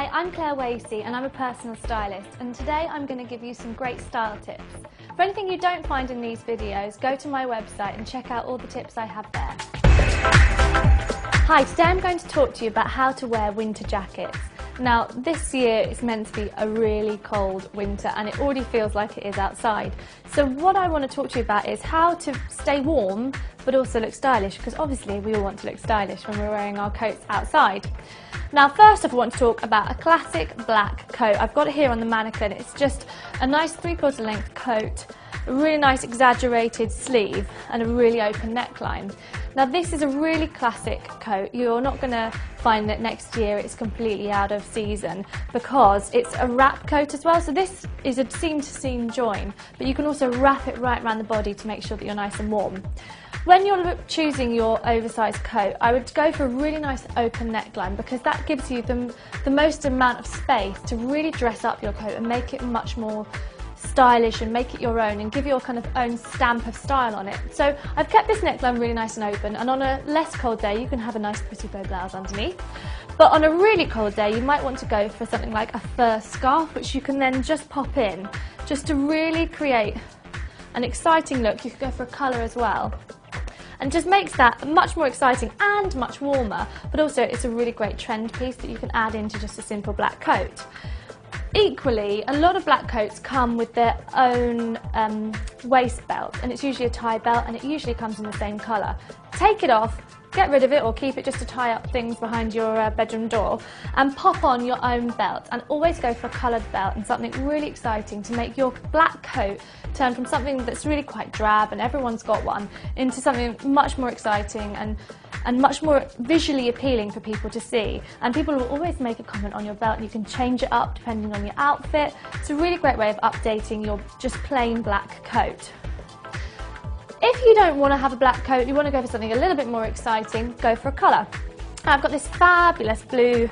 Hi, I'm Claire Wasey and I'm a personal stylist, and today I'm going to give you some great style tips. For anything you don't find in these videos, go to my website and check out all the tips I have there. Hi, today I'm going to talk to you about how to wear winter jackets. Now, this year it's meant to be a really cold winter and it already feels like it is outside. So what I want to talk to you about is how to stay warm but also look stylish, because obviously we all want to look stylish when we're wearing our coats outside. Now, first off, I want to talk about a classic black coat. I've got it here on the mannequin. It's just a nice 3/4 length coat, a really nice exaggerated sleeve and a really open neckline. Now, this is a really classic coat. You're not going to find that next year it's completely out of season because it's a wrap coat as well. So this is a seam to seam join, but you can also wrap it right around the body to make sure that you're nice and warm. When you're choosing your oversized coat, I would go for a really nice open neckline because that gives you the most amount of space to really dress up your coat and make it much more stylish and make it your own and give your kind of own stamp of style on it. So I've kept this neckline really nice and open, and on a less cold day you can have a nice pretty bow blouse underneath. But on a really cold day you might want to go for something like a fur scarf, which you can then just pop in just to really create an exciting look. You could go for a colour as well, and just makes that much more exciting and much warmer, but also it's a really great trend piece that you can add into just a simple black coat. Equally, a lot of black coats come with their own waist belt, and it's usually a tie belt and it usually comes in the same colour. Take it off, get rid of it, or keep it just to tie up things behind your bedroom door, and pop on your own belt, and always go for a coloured belt and something really exciting to make your black coat turn from something that's really quite drab and everyone's got one into something much more exciting and much more visually appealing for people to see. And people will always make a comment on your belt. You can change it up depending on your outfit. It's a really great way of updating your just plain black coat. If you don't want to have a black coat, you want to go for something a little bit more exciting, go for a colour. I've got this fabulous blue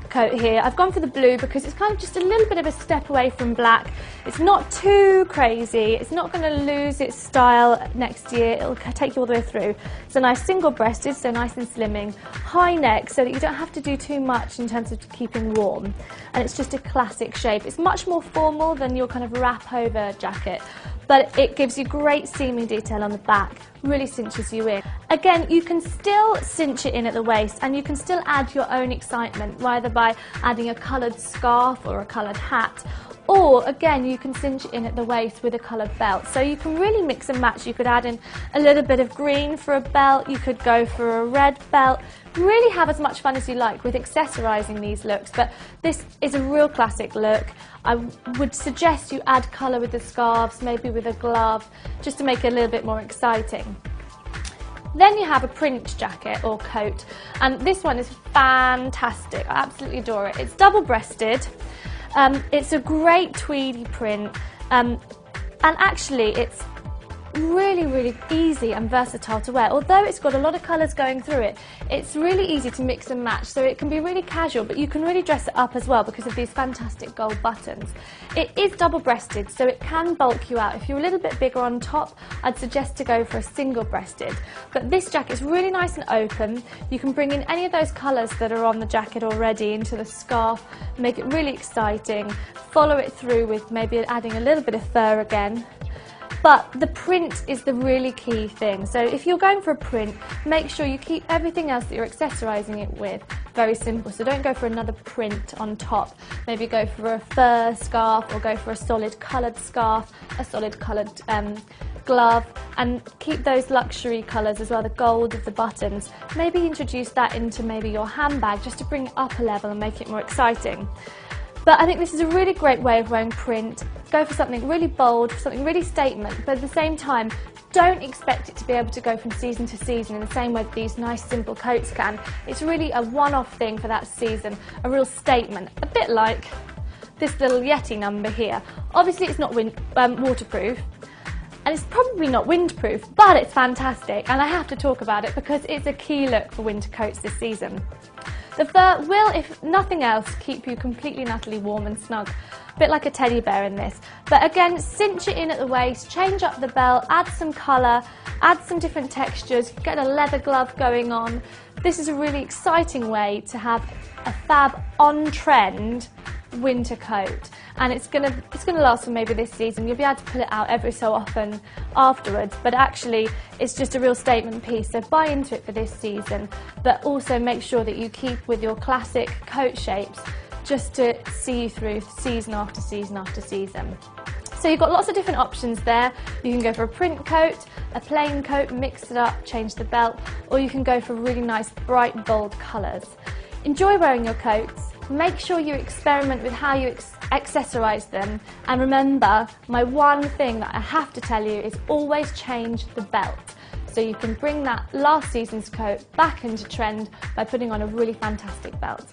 coat here. I've gone for the blue because it's kind of just a little bit of a step away from black. It's not too crazy. It's not going to lose its style next year. It'll take you all the way through. It's a nice single-breasted, so nice and slimming, high neck so that you don't have to do too much in terms of keeping warm. And it's just a classic shape. It's much more formal than your kind of wrap-over jacket, but it gives you great seaming detail on the back, really cinches you in. Again, you can still cinch it in at the waist, and you can still add your own excitement, either by adding a coloured scarf or a coloured hat, or again you can cinch it in at the waist with a coloured belt. So you can really mix and match. You could add in a little bit of green for a belt, you could go for a red belt, really have as much fun as you like with accessorising these looks. But this is a real classic look. I would suggest you add colour with the scarves, maybe with a glove, just to make it a little bit more exciting. Then you have a print jacket or coat, and this one is fantastic. I absolutely adore it. It's double-breasted. It's a great tweedy print, and actually it's really easy and versatile to wear. Although it's got a lot of colours going through it, it's really easy to mix and match, so it can be really casual, but you can really dress it up as well because of these fantastic gold buttons. It is double-breasted, so it can bulk you out. If you're a little bit bigger on top, I'd suggest to go for a single-breasted. But this jacket's really nice and open. You can bring in any of those colours that are on the jacket already into the scarf, make it really exciting, follow it through with maybe adding a little bit of fur again. But the print is the really key thing. So if you're going for a print, make sure you keep everything else that you're accessorising it with very simple. So don't go for another print on top. Maybe go for a fur scarf or go for a solid coloured scarf, a solid coloured glove, and keep those luxury colours as well, the gold of the buttons. Maybe introduce that into maybe your handbag just to bring it up a level and make it more exciting. But I think this is a really great way of wearing print. Go for something really bold, something really statement, but at the same time, don't expect it to be able to go from season to season in the same way that these nice simple coats can. It's really a one-off thing for that season, a real statement, a bit like this little Yeti number here. Obviously it's not waterproof, and it's probably not windproof, but it's fantastic, and I have to talk about it because it's a key look for winter coats this season. The fur will, if nothing else, keep you completely and utterly warm and snug. A bit like a teddy bear in this. But again, cinch it in at the waist, change up the belt, add some colour, add some different textures, get a leather glove going on. this is a really exciting way to have a fab on-trend winter coat, and it's gonna last for maybe this season. You'll be able to pull it out every so often afterwards, but actually it's just a real statement piece, so buy into it for this season, but also make sure that you keep with your classic coat shapes just to see you through season after season after season. So you've got lots of different options there. You can go for a print coat, a plain coat, mix it up, change the belt, or you can go for really nice bright bold colours. Enjoy wearing your coats. Make sure you experiment with how you accessorise them, and remember, my one thing that I have to tell you is always change the belt. So you can bring that last season's coat back into trend by putting on a really fantastic belt.